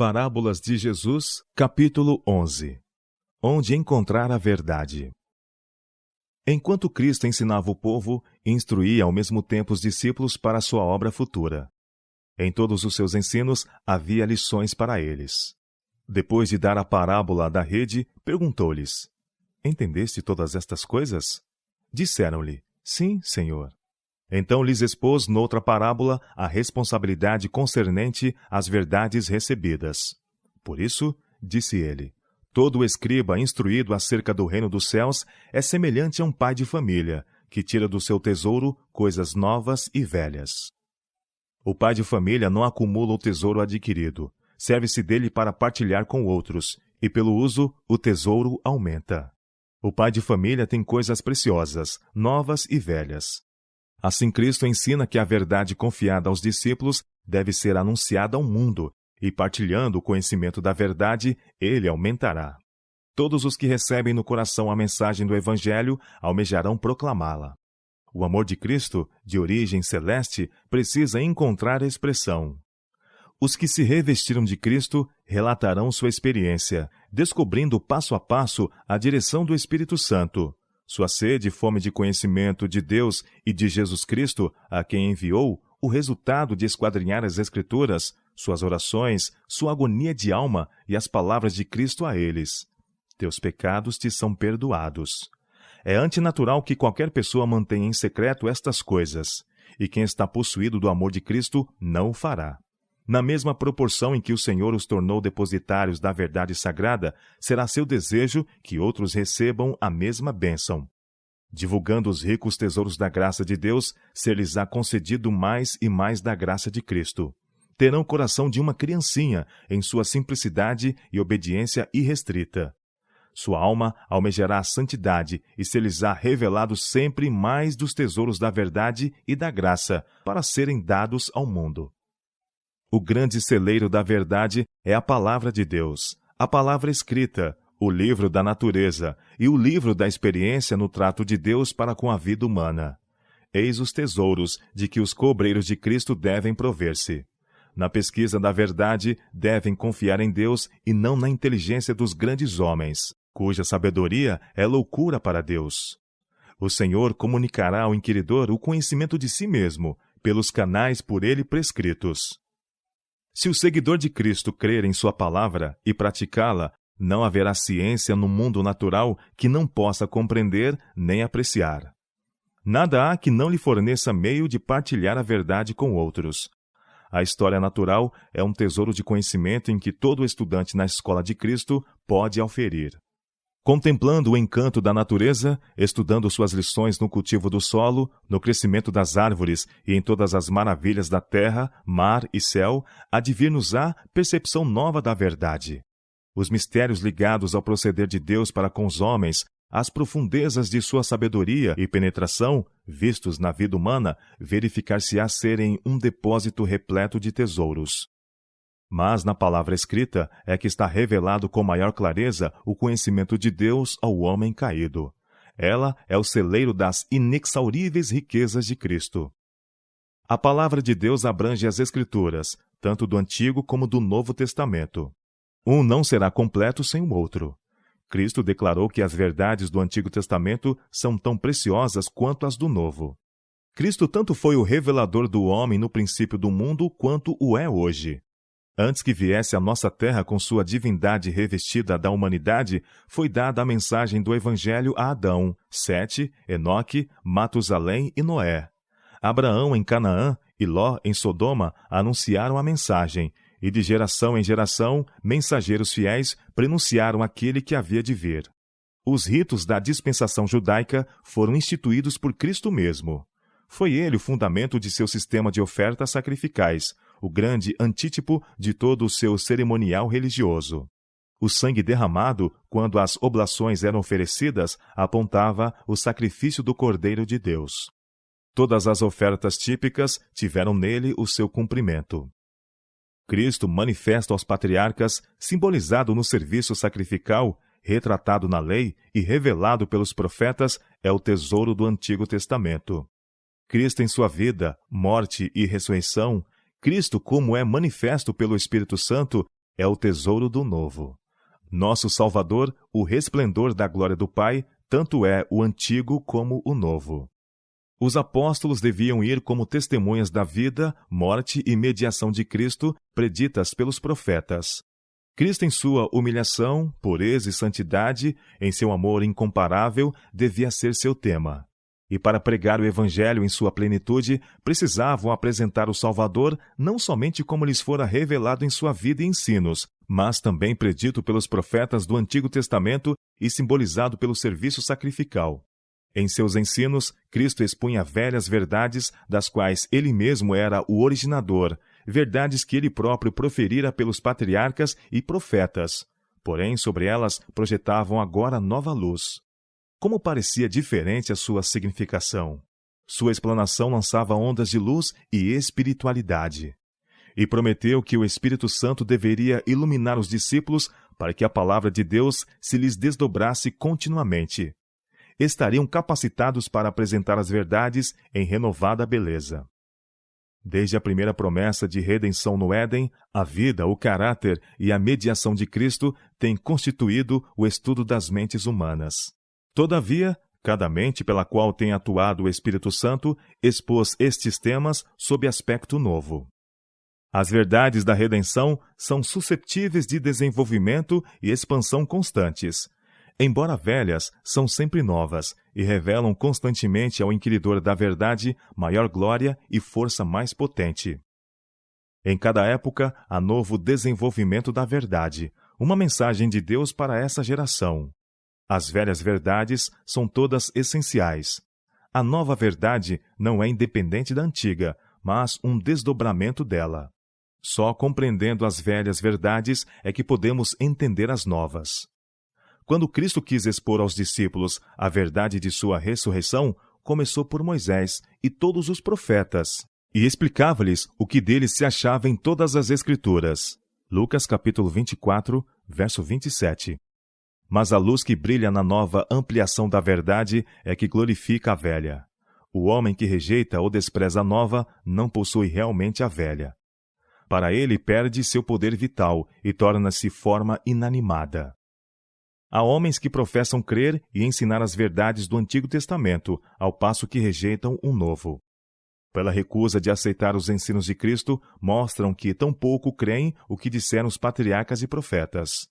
Parábolas de Jesus, capítulo 11. Onde encontrar a verdade. Enquanto Cristo ensinava o povo, instruía ao mesmo tempo os discípulos para a sua obra futura. Em todos os seus ensinos havia lições para eles. Depois de dar a parábola da rede, perguntou-lhes: Entendeste todas estas coisas? Disseram-lhe: Sim, Senhor. Então lhes expôs noutra parábola a responsabilidade concernente às verdades recebidas. Por isso, disse ele, todo escriba instruído acerca do reino dos céus é semelhante a um pai de família, que tira do seu tesouro coisas novas e velhas. O pai de família não acumula o tesouro adquirido, serve-se dele para partilhar com outros, e pelo uso o tesouro aumenta. O pai de família tem coisas preciosas, novas e velhas. Assim Cristo ensina que a verdade confiada aos discípulos deve ser anunciada ao mundo, e partilhando o conhecimento da verdade, ele aumentará. Todos os que recebem no coração a mensagem do Evangelho almejarão proclamá-la. O amor de Cristo, de origem celeste, precisa encontrar expressão. Os que se revestiram de Cristo relatarão sua experiência, descobrindo passo a passo a direção do Espírito Santo. Sua sede e fome de conhecimento de Deus e de Jesus Cristo, a quem enviou, o resultado de esquadrinhar as Escrituras, suas orações, sua agonia de alma e as palavras de Cristo a eles. Teus pecados te são perdoados. É antinatural que qualquer pessoa mantenha em secreto estas coisas, e quem está possuído do amor de Cristo não o fará. Na mesma proporção em que o Senhor os tornou depositários da verdade sagrada, será seu desejo que outros recebam a mesma bênção. Divulgando os ricos tesouros da graça de Deus, ser-lhes-á concedido mais e mais da graça de Cristo. Terão o coração de uma criancinha, em sua simplicidade e obediência irrestrita. Sua alma almejará a santidade e ser-lhes-á revelado sempre mais dos tesouros da verdade e da graça, para serem dados ao mundo. O grande celeiro da verdade é a palavra de Deus, a palavra escrita, o livro da natureza e o livro da experiência no trato de Deus para com a vida humana. Eis os tesouros de que os cobreiros de Cristo devem prover-se. Na pesquisa da verdade, devem confiar em Deus e não na inteligência dos grandes homens, cuja sabedoria é loucura para Deus. O Senhor comunicará ao inquiridor o conhecimento de si mesmo, pelos canais por ele prescritos. Se o seguidor de Cristo crer em sua palavra e praticá-la, não haverá ciência no mundo natural que não possa compreender nem apreciar. Nada há que não lhe forneça meio de partilhar a verdade com outros. A história natural é um tesouro de conhecimento em que todo estudante na escola de Cristo pode auferir. Contemplando o encanto da natureza, estudando suas lições no cultivo do solo, no crescimento das árvores e em todas as maravilhas da terra, mar e céu, advir-nos-á percepção nova da verdade. Os mistérios ligados ao proceder de Deus para com os homens, as profundezas de sua sabedoria e penetração, vistos na vida humana, verificar-se-á serem um depósito repleto de tesouros. Mas na palavra escrita é que está revelado com maior clareza o conhecimento de Deus ao homem caído. Ela é o celeiro das inexauríveis riquezas de Cristo. A palavra de Deus abrange as Escrituras, tanto do Antigo como do Novo Testamento. Um não será completo sem o outro. Cristo declarou que as verdades do Antigo Testamento são tão preciosas quanto as do Novo. Cristo tanto foi o revelador do homem no princípio do mundo quanto o é hoje. Antes que viesse à nossa terra com sua divindade revestida da humanidade, foi dada a mensagem do Evangelho a Adão, Sete, Enoque, Matusalém e Noé. Abraão em Canaã e Ló em Sodoma anunciaram a mensagem, e de geração em geração, mensageiros fiéis prenunciaram aquele que havia de vir. Os ritos da dispensação judaica foram instituídos por Cristo mesmo. Foi ele o fundamento de seu sistema de ofertas sacrificais, o grande antítipo de todo o seu cerimonial religioso. O sangue derramado, quando as oblações eram oferecidas, apontava o sacrifício do Cordeiro de Deus. Todas as ofertas típicas tiveram nele o seu cumprimento. Cristo, manifesto aos patriarcas, simbolizado no serviço sacrificial, retratado na lei e revelado pelos profetas, é o tesouro do Antigo Testamento. Cristo em sua vida, morte e ressurreição, Cristo como é manifesto pelo Espírito Santo, é o tesouro do novo. Nosso Salvador, o resplendor da glória do Pai, tanto é o antigo como o novo. Os apóstolos deviam ir como testemunhas da vida, morte e mediação de Cristo, preditas pelos profetas. Cristo, em sua humilhação, pureza e santidade, em seu amor incomparável, devia ser seu tema. E para pregar o Evangelho em sua plenitude, precisavam apresentar o Salvador não somente como lhes fora revelado em sua vida e ensinos, mas também predito pelos profetas do Antigo Testamento e simbolizado pelo serviço sacrificial. Em seus ensinos, Cristo expunha velhas verdades, das quais ele mesmo era o originador, verdades que ele próprio proferira pelos patriarcas e profetas. Porém, sobre elas projetavam agora nova luz. Como parecia diferente a sua significação! Sua explanação lançava ondas de luz e espiritualidade. E prometeu que o Espírito Santo deveria iluminar os discípulos para que a palavra de Deus se lhes desdobrasse continuamente. Estariam capacitados para apresentar as verdades em renovada beleza. Desde a primeira promessa de redenção no Éden, a vida, o caráter e a mediação de Cristo têm constituído o estudo das mentes humanas. Todavia, cada mente pela qual tem atuado o Espírito Santo expôs estes temas sob aspecto novo. As verdades da redenção são suscetíveis de desenvolvimento e expansão constantes. Embora velhas, são sempre novas e revelam constantemente ao inquiridor da verdade maior glória e força mais potente. Em cada época, há novo desenvolvimento da verdade, uma mensagem de Deus para essa geração. As velhas verdades são todas essenciais. A nova verdade não é independente da antiga, mas um desdobramento dela. Só compreendendo as velhas verdades é que podemos entender as novas. Quando Cristo quis expor aos discípulos a verdade de sua ressurreição, começou por Moisés e todos os profetas, e explicava-lhes o que deles se achava em todas as Escrituras. Lucas capítulo 24, verso 27. Mas a luz que brilha na nova ampliação da verdade é que glorifica a velha. O homem que rejeita ou despreza a nova não possui realmente a velha. Para ele perde seu poder vital e torna-se forma inanimada. Há homens que professam crer e ensinar as verdades do Antigo Testamento, ao passo que rejeitam o Novo. Pela recusa de aceitar os ensinos de Cristo, mostram que tão pouco creem o que disseram os patriarcas e profetas.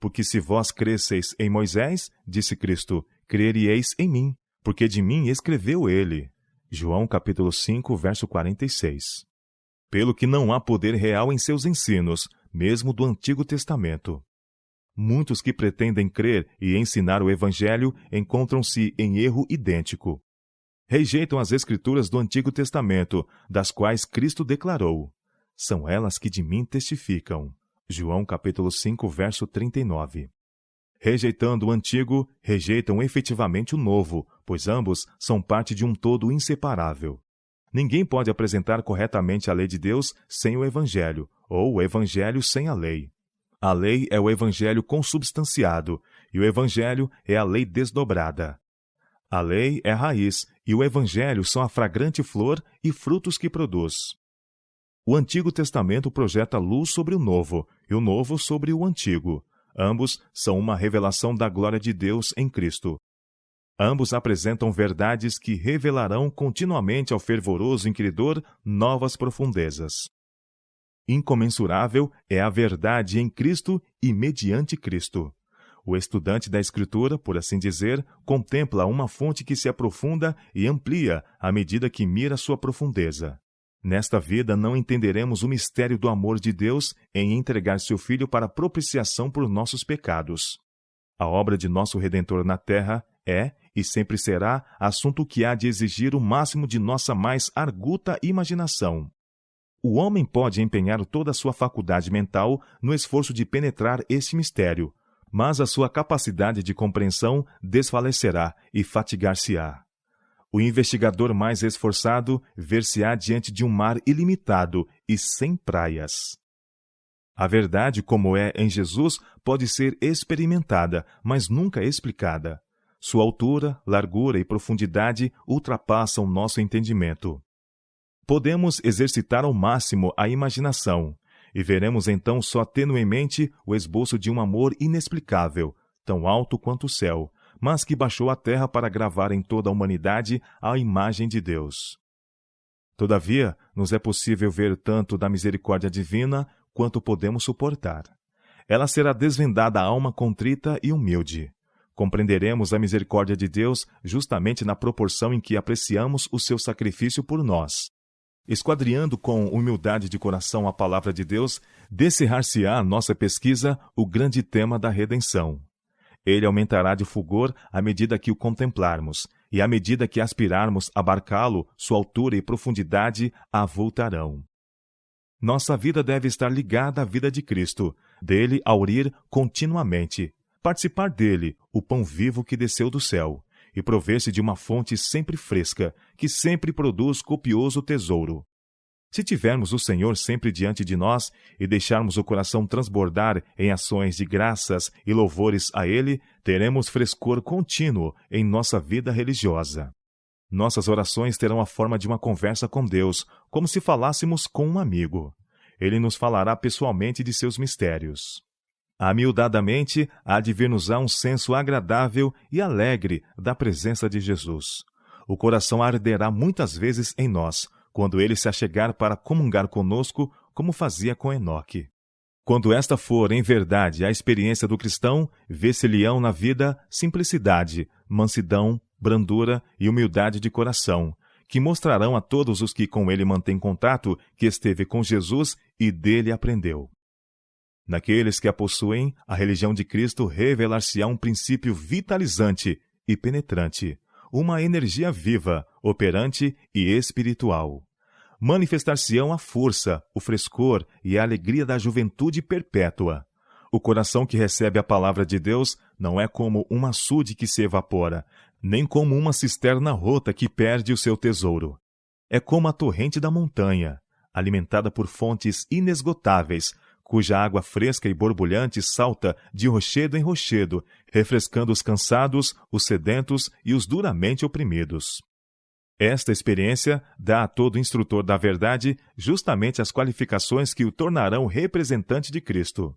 Porque se vós cresceis em Moisés, disse Cristo, creríeis em mim, porque de mim escreveu ele. João capítulo 5, verso 46. Pelo que não há poder real em seus ensinos, mesmo do Antigo Testamento. Muitos que pretendem crer e ensinar o Evangelho encontram-se em erro idêntico. Rejeitam as Escrituras do Antigo Testamento, das quais Cristo declarou: são elas que de mim testificam. João capítulo 5, verso 39. Rejeitando o antigo, rejeitam efetivamente o novo, pois ambos são parte de um todo inseparável. Ninguém pode apresentar corretamente a lei de Deus sem o Evangelho, ou o Evangelho sem a lei. A lei é o Evangelho consubstanciado, e o Evangelho é a lei desdobrada. A lei é a raiz, e o Evangelho são a fragrante flor e frutos que produz. O Antigo Testamento projeta luz sobre o Novo, e o Novo sobre o Antigo. Ambos são uma revelação da glória de Deus em Cristo. Ambos apresentam verdades que revelarão continuamente ao fervoroso inquiridor novas profundezas. Incomensurável é a verdade em Cristo e mediante Cristo. O estudante da Escritura, por assim dizer, contempla uma fonte que se aprofunda e amplia à medida que mira sua profundeza. Nesta vida não entenderemos o mistério do amor de Deus em entregar seu Filho para propiciação por nossos pecados. A obra de nosso Redentor na terra é, e sempre será, assunto que há de exigir o máximo de nossa mais arguta imaginação. O homem pode empenhar toda a sua faculdade mental no esforço de penetrar este mistério, mas a sua capacidade de compreensão desfalecerá e fatigar-se-á. O investigador mais esforçado ver-se-á diante de um mar ilimitado e sem praias. A verdade, como é em Jesus, pode ser experimentada, mas nunca explicada. Sua altura, largura e profundidade ultrapassam nosso entendimento. Podemos exercitar ao máximo a imaginação, e veremos então só tenuemente o esboço de um amor inexplicável, tão alto quanto o céu, mas que baixou à terra para gravar em toda a humanidade a imagem de Deus. Todavia, nos é possível ver tanto da misericórdia divina quanto podemos suportar. Ela será desvendada à alma contrita e humilde. Compreenderemos a misericórdia de Deus justamente na proporção em que apreciamos o seu sacrifício por nós. Esquadriando com humildade de coração a palavra de Deus, descerrar-se-á nossa pesquisa o grande tema da redenção. Ele aumentará de fulgor à medida que o contemplarmos, e à medida que aspirarmos abarcá-lo, sua altura e profundidade avultarão. Nossa vida deve estar ligada à vida de Cristo, dele aurir continuamente, participar dele, o pão vivo que desceu do céu, e prover-se de uma fonte sempre fresca, que sempre produz copioso tesouro. Se tivermos o Senhor sempre diante de nós e deixarmos o coração transbordar em ações de graças e louvores a Ele, teremos frescor contínuo em nossa vida religiosa. Nossas orações terão a forma de uma conversa com Deus, como se falássemos com um amigo. Ele nos falará pessoalmente de seus mistérios. Amiudadamente, há de vir-nos-á um senso agradável e alegre da presença de Jesus. O coração arderá muitas vezes em nós, quando ele se achegar para comungar conosco, como fazia com Enoque. Quando esta for, em verdade, a experiência do cristão, vê-se-lhe-ão na vida simplicidade, mansidão, brandura e humildade de coração, que mostrarão a todos os que com ele mantêm contato que esteve com Jesus e dele aprendeu. Naqueles que a possuem, a religião de Cristo revelar-se-á um princípio vitalizante e penetrante, uma energia viva, operante e espiritual. Manifestar-se-ão a força, o frescor e a alegria da juventude perpétua. O coração que recebe a palavra de Deus não é como um açude que se evapora, nem como uma cisterna rota que perde o seu tesouro. É como a torrente da montanha, alimentada por fontes inesgotáveis, cuja água fresca e borbulhante salta de rochedo em rochedo, refrescando os cansados, os sedentos e os duramente oprimidos. Esta experiência dá a todo instrutor da verdade justamente as qualificações que o tornarão representante de Cristo.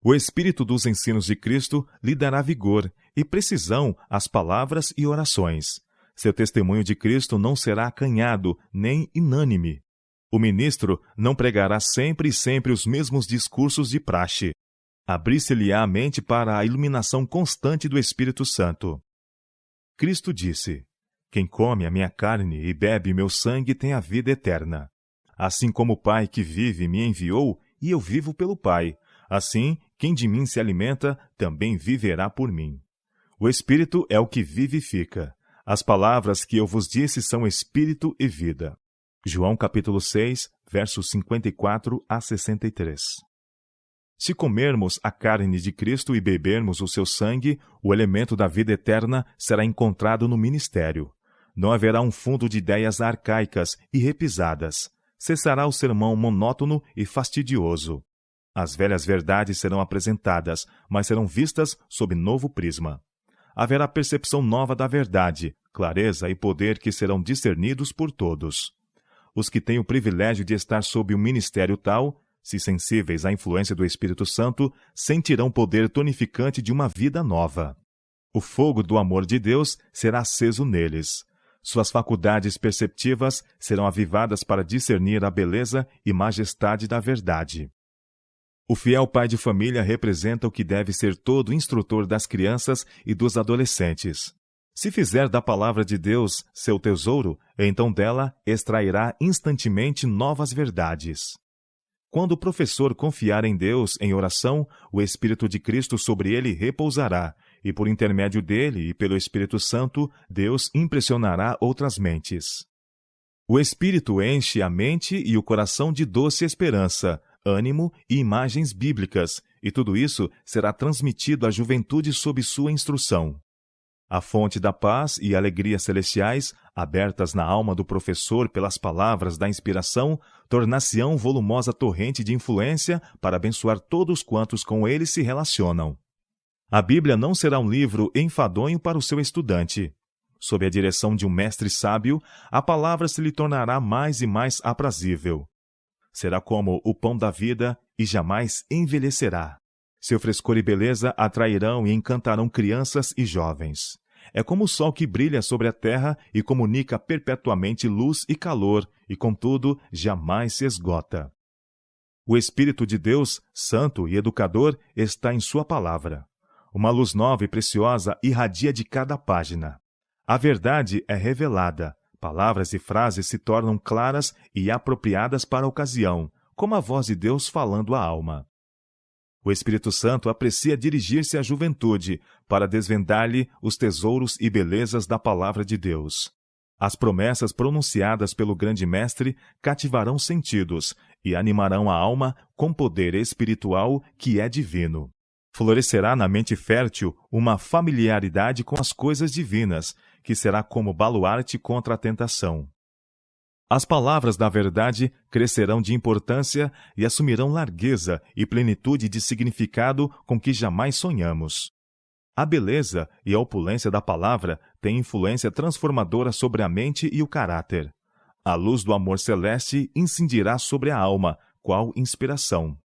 O espírito dos ensinos de Cristo lhe dará vigor e precisão às palavras e orações. Seu testemunho de Cristo não será acanhado nem inânime. O ministro não pregará sempre e sempre os mesmos discursos de praxe. Abrir-se-lhe-á a mente para a iluminação constante do Espírito Santo. Cristo disse: Quem come a minha carne e bebe meu sangue tem a vida eterna. Assim como o Pai que vive me enviou, e eu vivo pelo Pai, assim, quem de mim se alimenta, também viverá por mim. O Espírito é o que vivifica. As palavras que eu vos disse são Espírito e vida. João capítulo 6, versos 54 a 63. Se comermos a carne de Cristo e bebermos o seu sangue, o elemento da vida eterna será encontrado no ministério. Não haverá um fundo de ideias arcaicas e repisadas. Cessará o sermão monótono e fastidioso. As velhas verdades serão apresentadas, mas serão vistas sob novo prisma. Haverá percepção nova da verdade, clareza e poder que serão discernidos por todos. Os que têm o privilégio de estar sob um ministério tal, se sensíveis à influência do Espírito Santo, sentirão poder tonificante de uma vida nova. O fogo do amor de Deus será aceso neles. Suas faculdades perceptivas serão avivadas para discernir a beleza e majestade da verdade. O fiel pai de família representa o que deve ser todo instrutor das crianças e dos adolescentes. Se fizer da palavra de Deus seu tesouro, então dela extrairá instantemente novas verdades. Quando o professor confiar em Deus em oração, o Espírito de Cristo sobre ele repousará, e por intermédio dele e pelo Espírito Santo, Deus impressionará outras mentes. O Espírito enche a mente e o coração de doce esperança, ânimo e imagens bíblicas, e tudo isso será transmitido à juventude sob sua instrução. A fonte da paz e alegria celestiais, abertas na alma do professor pelas palavras da inspiração, tornar-se-ão volumosa torrente de influência para abençoar todos quantos com ele se relacionam. A Bíblia não será um livro enfadonho para o seu estudante. Sob a direção de um mestre sábio, a palavra se lhe tornará mais e mais aprazível. Será como o pão da vida e jamais envelhecerá. Seu frescor e beleza atrairão e encantarão crianças e jovens. É como o sol que brilha sobre a terra e comunica perpetuamente luz e calor, e contudo jamais se esgota. O Espírito de Deus, santo e educador, está em sua palavra. Uma luz nova e preciosa irradia de cada página. A verdade é revelada, palavras e frases se tornam claras e apropriadas para a ocasião, como a voz de Deus falando à alma. O Espírito Santo aprecia dirigir-se à juventude para desvendar-lhe os tesouros e belezas da palavra de Deus. As promessas pronunciadas pelo grande mestre cativarão sentidos e animarão a alma com poder espiritual que é divino. Florescerá na mente fértil uma familiaridade com as coisas divinas, que será como baluarte contra a tentação. As palavras da verdade crescerão de importância e assumirão largueza e plenitude de significado com que jamais sonhamos. A beleza e a opulência da palavra têm influência transformadora sobre a mente e o caráter. A luz do amor celeste incidirá sobre a alma, qual inspiração.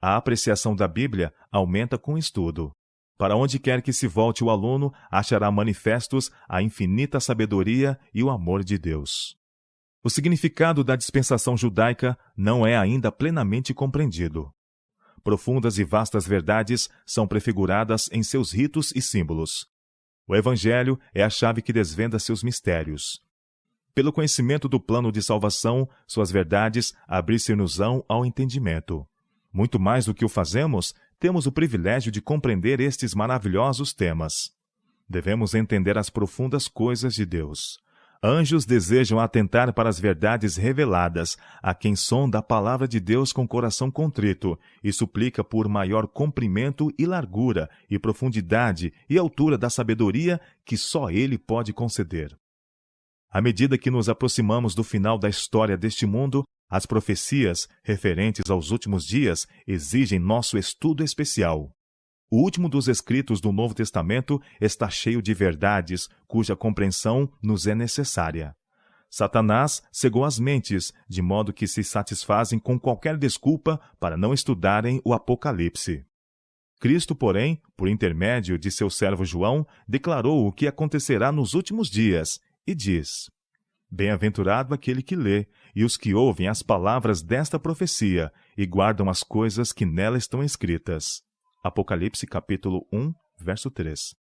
A apreciação da Bíblia aumenta com o estudo. Para onde quer que se volte o aluno, achará manifestos a infinita sabedoria e o amor de Deus. O significado da dispensação judaica não é ainda plenamente compreendido. Profundas e vastas verdades são prefiguradas em seus ritos e símbolos. O Evangelho é a chave que desvenda seus mistérios. Pelo conhecimento do plano de salvação, suas verdades abrir-se-nos-ão ao entendimento. Muito mais do que o fazemos, temos o privilégio de compreender estes maravilhosos temas. Devemos entender as profundas coisas de Deus. Anjos desejam atentar para as verdades reveladas a quem sonda a palavra de Deus com coração contrito e suplica por maior comprimento e largura e profundidade e altura da sabedoria que só Ele pode conceder. À medida que nos aproximamos do final da história deste mundo, as profecias referentes aos últimos dias exigem nosso estudo especial. O último dos escritos do Novo Testamento está cheio de verdades cuja compreensão nos é necessária. Satanás cegou as mentes, de modo que se satisfazem com qualquer desculpa para não estudarem o Apocalipse. Cristo, porém, por intermédio de seu servo João, declarou o que acontecerá nos últimos dias, e diz: Bem-aventurado aquele que lê, e os que ouvem as palavras desta profecia, e guardam as coisas que nela estão escritas. Apocalipse capítulo 1, verso 3.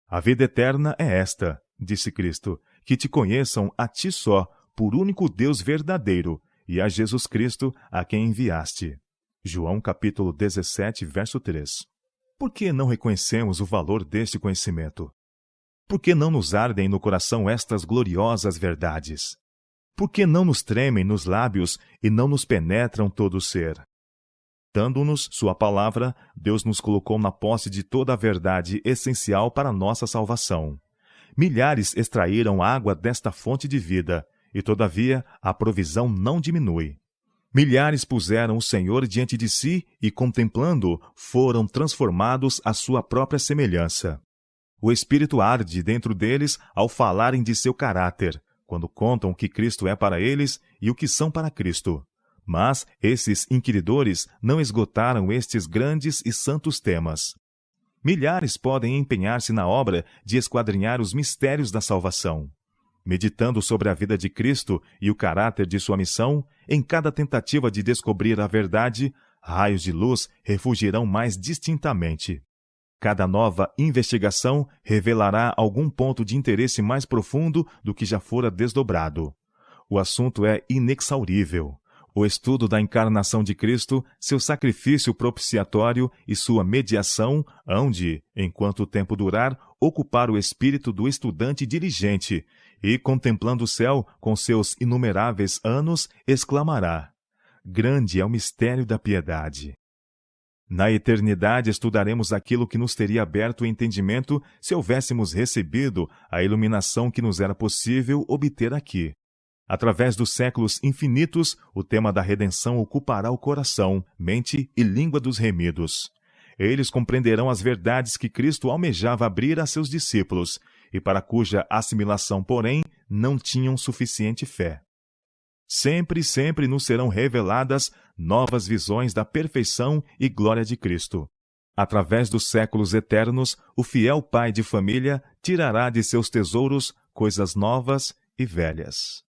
A vida eterna é esta, disse Cristo, que te conheçam a ti só, por único Deus verdadeiro, e a Jesus Cristo, a quem enviaste. João capítulo 17, verso 3. Por que não reconhecemos o valor deste conhecimento? Por que não nos ardem no coração estas gloriosas verdades? Por que não nos tremem nos lábios e não nos penetram todo o ser? Dando-nos sua palavra, Deus nos colocou na posse de toda a verdade essencial para a nossa salvação. Milhares extraíram água desta fonte de vida, e todavia a provisão não diminui. Milhares puseram o Senhor diante de si e, contemplando-o, foram transformados à sua própria semelhança. O Espírito arde dentro deles ao falarem de seu caráter, quando contam o que Cristo é para eles e o que são para Cristo. Mas esses inquiridores não esgotaram estes grandes e santos temas. Milhares podem empenhar-se na obra de esquadrinhar os mistérios da salvação. Meditando sobre a vida de Cristo e o caráter de sua missão, em cada tentativa de descobrir a verdade, raios de luz refugirão mais distintamente. Cada nova investigação revelará algum ponto de interesse mais profundo do que já fora desdobrado. O assunto é inexaurível. O estudo da encarnação de Cristo, seu sacrifício propiciatório e sua mediação hão de, enquanto o tempo durar, ocupar o espírito do estudante diligente e, contemplando o céu com seus inumeráveis anos, exclamará: Grande é o mistério da piedade. Na eternidade estudaremos aquilo que nos teria aberto o entendimento se houvéssemos recebido a iluminação que nos era possível obter aqui. Através dos séculos infinitos, o tema da redenção ocupará o coração, mente e língua dos remidos. Eles compreenderão as verdades que Cristo almejava abrir a seus discípulos, e para cuja assimilação, porém, não tinham suficiente fé. Sempre e sempre nos serão reveladas novas visões da perfeição e glória de Cristo. Através dos séculos eternos, o fiel pai de família tirará de seus tesouros coisas novas e velhas.